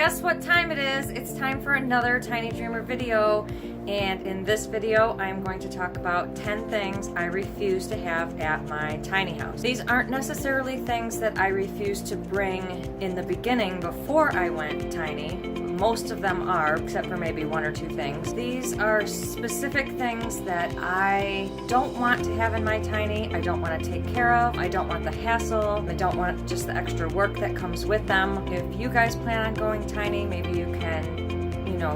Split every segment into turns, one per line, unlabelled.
guess what time it is? It's time for another Tiny Dreamer video, and in this video I'm going to talk about 10 things I refuse to have at my tiny house. These aren't necessarily things that I refuse to bring in the beginning before I went tiny. Most of them are, except for maybe one or two things. These are specific things that I don't want to have in my tiny. I don't want to take care of. I don't want the hassle. I don't want just the extra work that comes with them. If you guys plan on going tiny, maybe you can,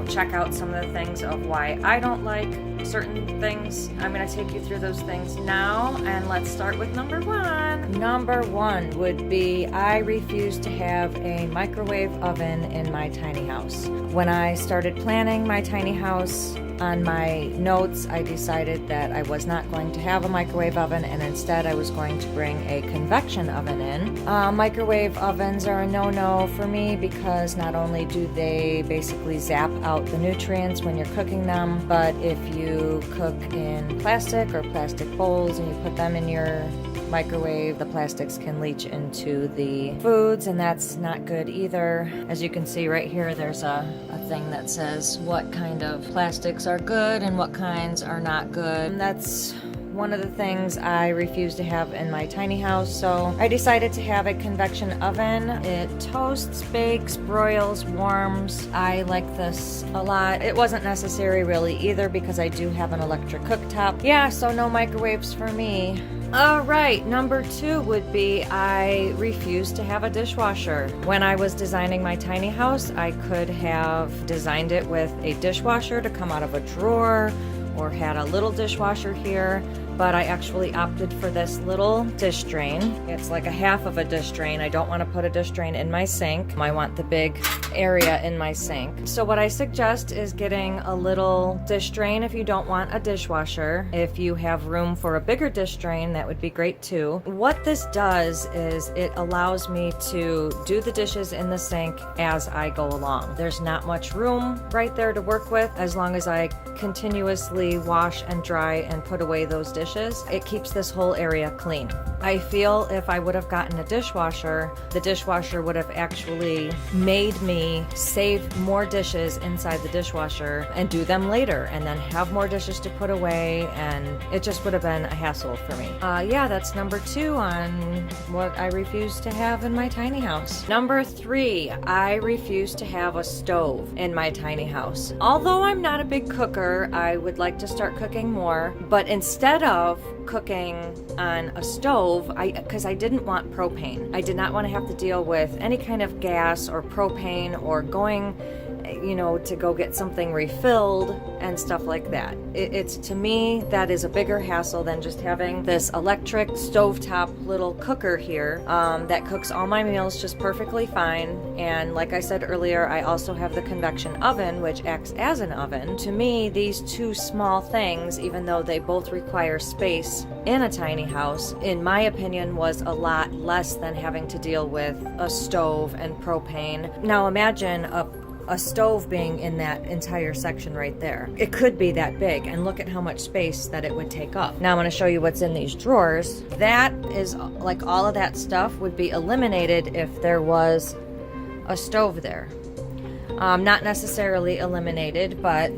check out some of the things of why I don't like certain things. I'm going to take you through those things now, and let's start with number one. Number one would be I refuse to have a microwave oven in my tiny house. When I started planning my tiny house, on my notes, I decided that I was not going to have a microwave oven, and instead I was going to bring a convection oven in. Microwave ovens are a no-no for me because not only do they basically zap out the nutrients when you're cooking them, but if you cook in plastic or plastic bowls and you put them in your microwave, the plastics can leach into the foods, and that's not good either. As you can see right here, there's a thing that says what kind of plastics are good and what kinds are not good. And that's one of the things I refuse to have in my tiny house, so I decided to have a convection oven. It toasts, bakes, broils, warms. I like this a lot. It wasn't necessary really either because I do have an electric cooktop. Yeah, so no microwaves for me. Alright, number two would be I refuse to have a dishwasher. When I was designing my tiny house, I could have designed it with a dishwasher to come out of a drawer or had a little dishwasher here, but I actually opted for this little dish drain. It's like a half of a dish drain. I don't want to put a dish drain in my sink. I want the big area in my sink. So what I suggest is getting a little dish drain if you don't want a dishwasher. If you have room for a bigger dish drain, that would be great too. What this does is it allows me to do the dishes in the sink as I go along. There's not much room right there to work with as long as I continuously wash and dry and put away those dishes. It keeps this whole area clean. I feel if I would have gotten a dishwasher, the dishwasher would have actually made me save more dishes inside the dishwasher and do them later and then have more dishes to put away, and it just would have been a hassle for me. Yeah, that's number two on what I refuse to have in my tiny house. Number three, I refuse to have a stove in my tiny house. Although I'm not a big cooker, I would like to start cooking more, but instead of cooking on a stove, because I didn't want propane. I did not want to have to deal with any kind of gas or propane or going, to go get something refilled and stuff like that. It's to me, that is a bigger hassle than just having this electric stovetop little cooker here that cooks all my meals just perfectly fine. And like I said earlier, I also have the convection oven, which acts as an oven. To me, these two small things, even though they both require space in a tiny house, in my opinion, was a lot less than having to deal with a stove and propane. Now imagine a stove being in that entire section right there. It could be that big, and look at how much space that it would take up. Now I'm going to show you what's in these drawers. That is like all of that stuff would be eliminated if there was a stove there. Not necessarily eliminated, but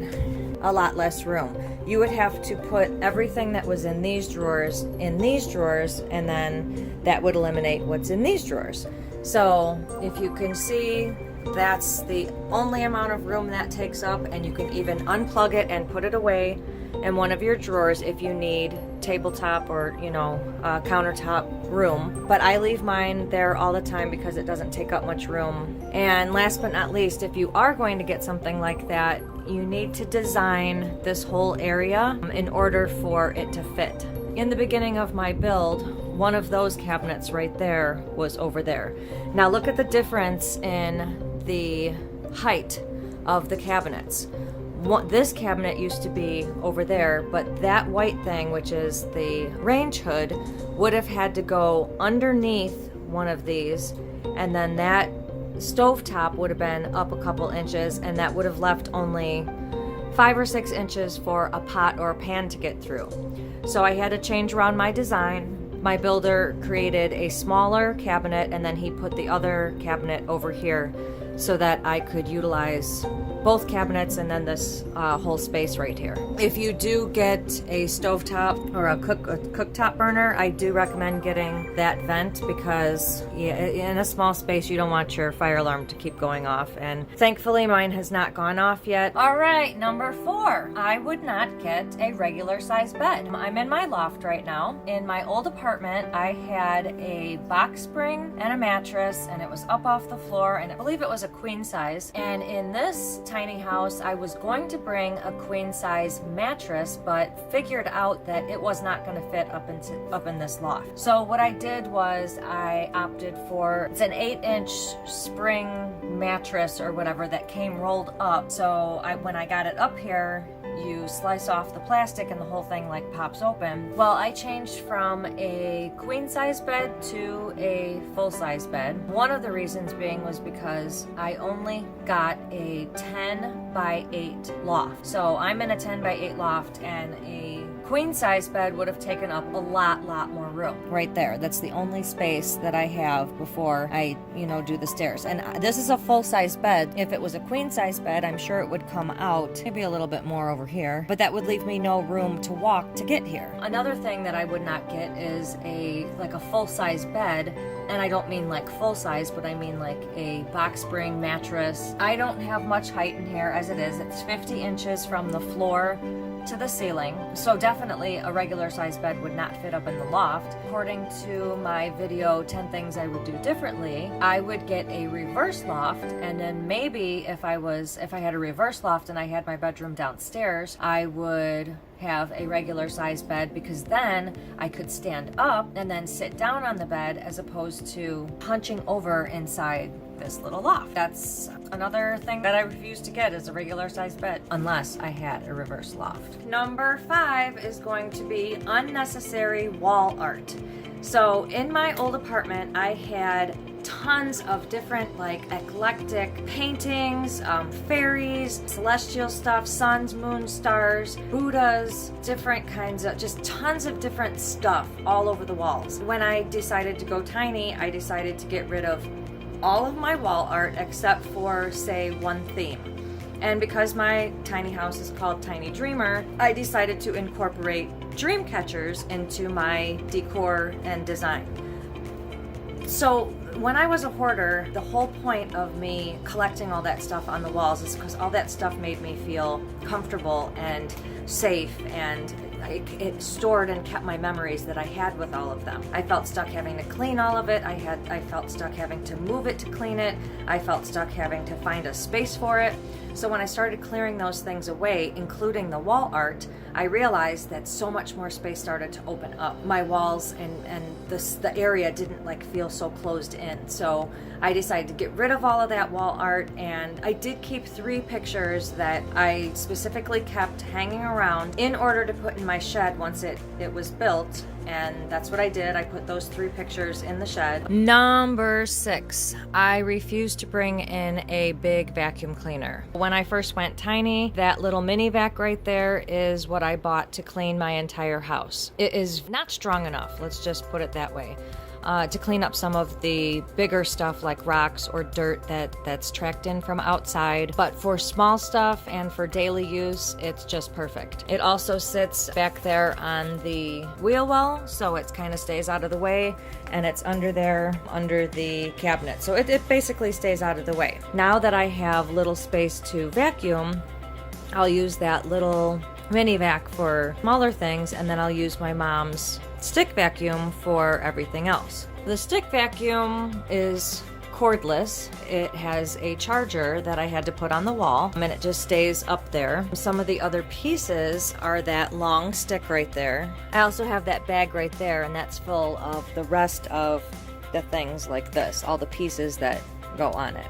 a lot less room. You would have to put everything that was in these drawers, and then that would eliminate what's in these drawers. So if you can see, that's the only amount of room that takes up, and you can even unplug it and put it away in one of your drawers if you need tabletop or countertop room. But I leave mine there all the time because it doesn't take up much room. And last but not least, if you are going to get something like that, you need to design this whole area in order for it to fit. In the beginning of my build, one of those cabinets right there was over there. Now look at the difference in the height of the cabinets. This cabinet used to be over there, but that white thing, which is the range hood, would have had to go underneath one of these, and then that stovetop would have been up a couple inches, and that would have left only 5 or 6 inches for a pot or a pan to get through. So I had to change around my design. My builder created a smaller cabinet, and then he put the other cabinet over here so that I could utilize both cabinets and then this whole space right here. If you do get a stovetop or a cooktop burner, I do recommend getting that vent because in a small space you don't want your fire alarm to keep going off, and thankfully mine has not gone off yet. All right, number 4, I would not get a regular size bed. I'm in my loft right now. In my old apartment, I had a box spring and a mattress, and it was up off the floor, and I believe it was a queen size. And in this tiny house, I was going to bring a queen size mattress, but figured out that it was not going to fit up in this loft. So what I did was I opted for, it's an 8-inch spring mattress or whatever that came rolled up. So when I got it up here, you slice off the plastic and the whole thing like pops open. Well, I changed from a queen size bed to a full size bed. One of the reasons being was because I only got a 10 by 8 loft. So I'm in a 10 by 8 loft, and a queen size bed would have taken up a lot more room. Right there, that's the only space that I have before I, do the stairs. And this is a full size bed. If it was a queen size bed, I'm sure it would come out maybe a little bit more over here, but that would leave me no room to walk to get here. Another thing that I would not get is a full size bed, and I don't mean like full size, but I mean like a box spring mattress. I don't have much height in here as it is. It's 50 inches from the floor to the ceiling, so definitely a regular size bed would not fit up in the loft. According to my video 10 things I would do differently, I would get a reverse loft, and then maybe if I had a reverse loft and I had my bedroom downstairs, I would have a regular size bed, because then I could stand up and then sit down on the bed as opposed to hunching over inside this little loft. That's another thing that I refuse to get, is a regular size bed unless I had a reverse loft. Number 5 is going to be unnecessary wall art. So in my old apartment, I had tons of different eclectic paintings, fairies, celestial stuff, suns, moons, stars, Buddhas, different kinds of, just tons of different stuff all over the walls. When I decided to go tiny, I decided to get rid of all of my wall art except for, say, one theme. And because my tiny house is called Tiny Dreamer, I decided to incorporate dream catchers into my decor and design. So when I was a hoarder, the whole point of me collecting all that stuff on the walls is because all that stuff made me feel comfortable and safe, and it stored and kept my memories that I had with all of them. I felt stuck having to clean all of it. I felt stuck having to move it to clean it. I felt stuck having to find a space for it. So when I started clearing those things away, including the wall art, I realized that so much more space started to open up. My walls and the area didn't feel so closed in. So I decided to get rid of all of that wall art, and I did keep 3 pictures that I specifically kept hanging around in order to put in my shed once it was built. And that's what I did. I put those 3 pictures in the shed. Number 6, I refused to bring in a big vacuum cleaner. When I first went tiny, that little mini vac right there is what I bought to clean my entire house. It is not strong enough, let's just put it that way, to clean up some of the bigger stuff like rocks or dirt that's tracked in from outside. But for small stuff and for daily use, it's just perfect. It also sits back there on the wheel well, so it kind of stays out of the way, and it's under there, under the cabinet. So it basically stays out of the way. Now that I have little space to vacuum, I'll use that little mini vac for smaller things, and then I'll use my mom's stick vacuum for everything else. The stick vacuum is cordless. It has a charger that I had to put on the wall, and it just stays up there. Some of the other pieces are that long stick right there. I also have that bag right there, and that's full of the rest of the things like this, all the pieces that go on it.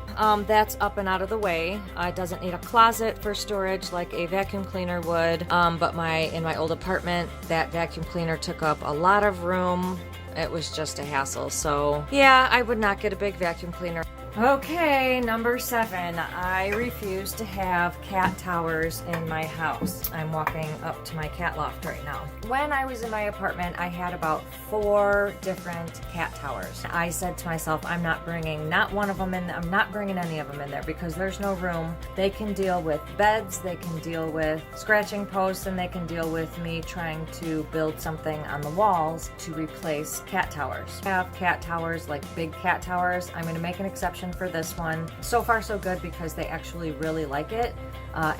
That's up and out of the way. It doesn't need a closet for storage like a vacuum cleaner would, but in my old apartment, that vacuum cleaner took up a lot of room. It was just a hassle. So yeah, I would not get a big vacuum cleaner. Okay, number 7. I refuse to have cat towers in my house. I'm walking up to my cat loft right now. When I was in my apartment, I had about 4 different cat towers. I said to myself, I'm not bringing not one of them in. I'm not bringing any of them in there because there's no room. They can deal with beds, they can deal with scratching posts, and they can deal with me trying to build something on the walls to replace cat towers. I have cat towers, like big cat towers. I'm going to make an exception for this one. So far so good because they actually really like it.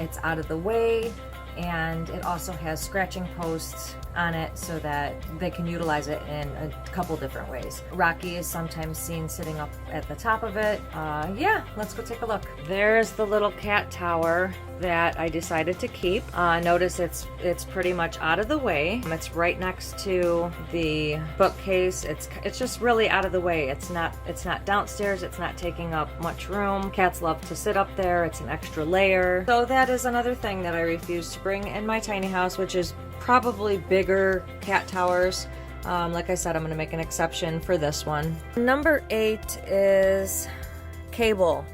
It's out of the way, and it also has scratching posts on it so that they can utilize it in a couple different ways. Rocky is sometimes seen sitting up at the top of it. Yeah, let's go take a look. There's the little cat tower that I decided to keep. Notice it's pretty much out of the way. It's right next to the bookcase. It's just really out of the way. It's not downstairs. It's not taking up much room. Cats love to sit up there. It's an extra layer. So that is another thing that I refuse to bring in my tiny house, which is probably bigger cat towers. Like I said, I'm going to make an exception for this one. Number 8 is cable.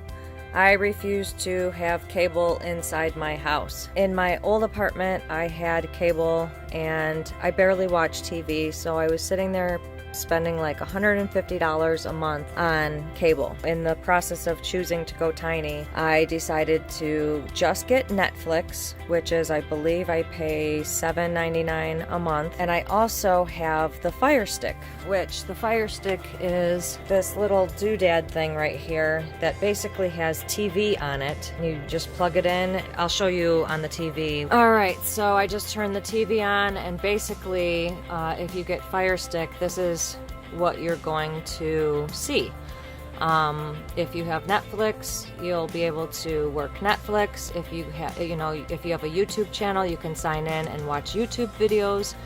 I refuse to have cable inside my house. In my old apartment, I had cable and I barely watched TV, so I was sitting there spending like $150 a month on cable. In the process of choosing to go tiny, I decided to just get Netflix, which is, I believe I pay $7.99 a month. And I also have the Fire Stick, which the Fire Stick is this little doodad thing right here that basically has TV on it. You just plug it in. I'll show you on the TV. All right, so I just turned the TV on, and basically, if you get Fire Stick, this is what you're going to see. If you have Netflix, you'll be able to work Netflix. If you have, if you have a YouTube channel, you can sign in and watch YouTube videos.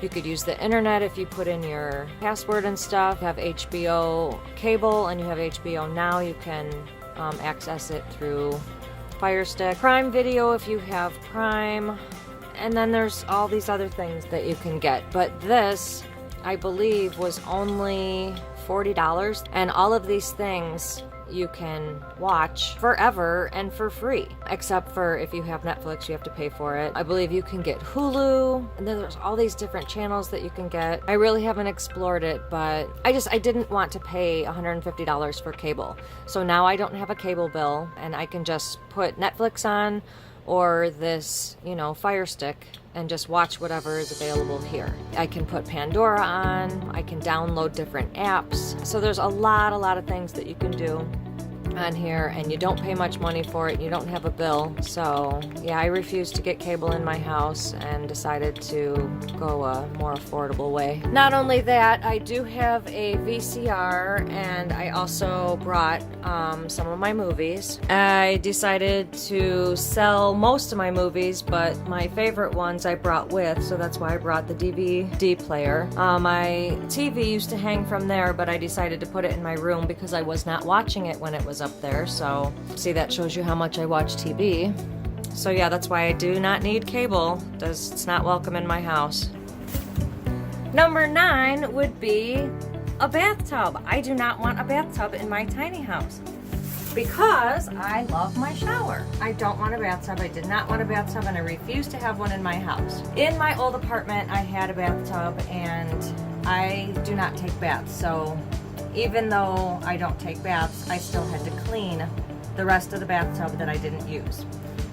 You could use the internet if you put in your password and stuff. You have HBO cable and you have HBO Now, you can access it through Fire Stick. Prime Video if you have Prime. And then there's all these other things that you can get. But this, I believe, was only $40, and all of these things you can watch forever and for free, except for if you have Netflix, you have to pay for it. I believe you can get Hulu, and then there's all these different channels that you can get. I really haven't explored it, but I didn't want to pay $150 for cable. So now I don't have a cable bill, and I can just put Netflix on or this, Fire Stick, and just watch whatever is available here. I can put Pandora on, I can download different apps. So there's a lot of things that you can do on here, and you don't pay much money for it. You don't have a bill. So yeah, I refused to get cable in my house and decided to go a more affordable way. Not only that, I do have a VCR, and I also brought some of my movies. I decided to sell most of my movies, but my favorite ones I brought with, so that's why I brought the DVD player. My TV used to hang from there, but I decided to put it in my room because I was not watching it when it was up there. So see, that shows you how much I watch TV. So yeah, that's why I do not need cable. It's not welcome in my house. Number 9 would be a bathtub. I do not want a bathtub in my tiny house because I love my shower. I don't want a bathtub. I did not want a bathtub, and I refuse to have one in my house. In my old apartment, I had a bathtub, and I do not take baths. So even though I don't take baths, I still had to clean the rest of the bathtub that I didn't use.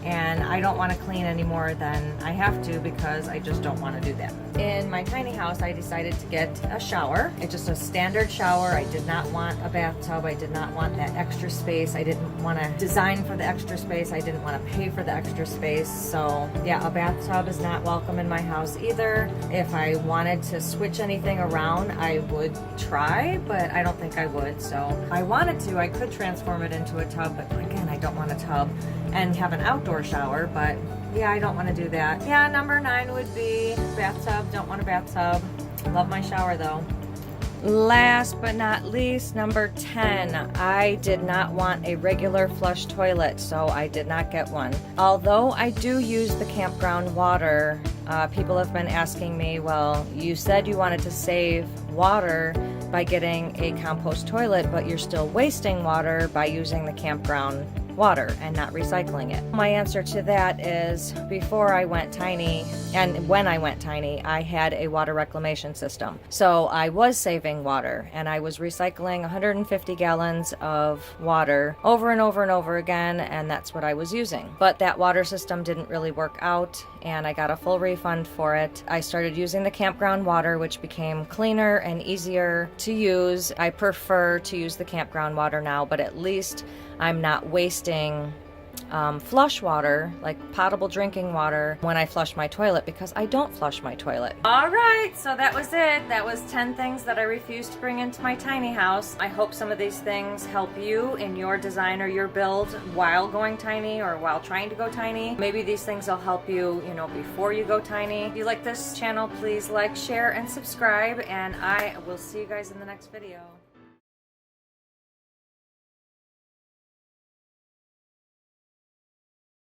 And I don't want to clean any more than I have to because I just don't want to do that. In my tiny house, I decided to get a shower. It's just a standard shower. I did not want a bathtub. I did not want that extra space. I didn't want to design for the extra space. I didn't want to pay for the extra space. So yeah, a bathtub is not welcome in my house either. If I wanted to switch anything around, I would try, but I don't think I would. So if I wanted to, I could transform it into a tub, but again, I don't want a tub and have an outdoor shower, but yeah, I don't want to do that. Yeah, number 9 would be bathtub. Don't want a bathtub. Love my shower though. Last but not least, number 10. I did not want a regular flush toilet, so I did not get one. Although I do use the campground water, people have been asking me, well, you said you wanted to save water. by getting a compost toilet, but you're still wasting water by using the campground water and not recycling it? My answer to that is, before I went tiny and when I went tiny, I had a water reclamation system. So I was saving water and I was recycling 150 gallons of water over and over and over again, and that's what I was using. But that water system didn't really work out and I got a full refund for it. I started using the campground water, which became cleaner and easier to use. I prefer to use the campground water now, but at least I'm not wasting flush water, like potable drinking water, when I flush my toilet, because I don't flush my toilet. All right, so that was it. That was 10 things that I refuse to bring into my tiny house. I hope some of these things help you in your design or your build while going tiny or while trying to go tiny. Maybe these things will help you, before you go tiny. If you like this channel, please like, share, and subscribe, and I will see you guys in the next video.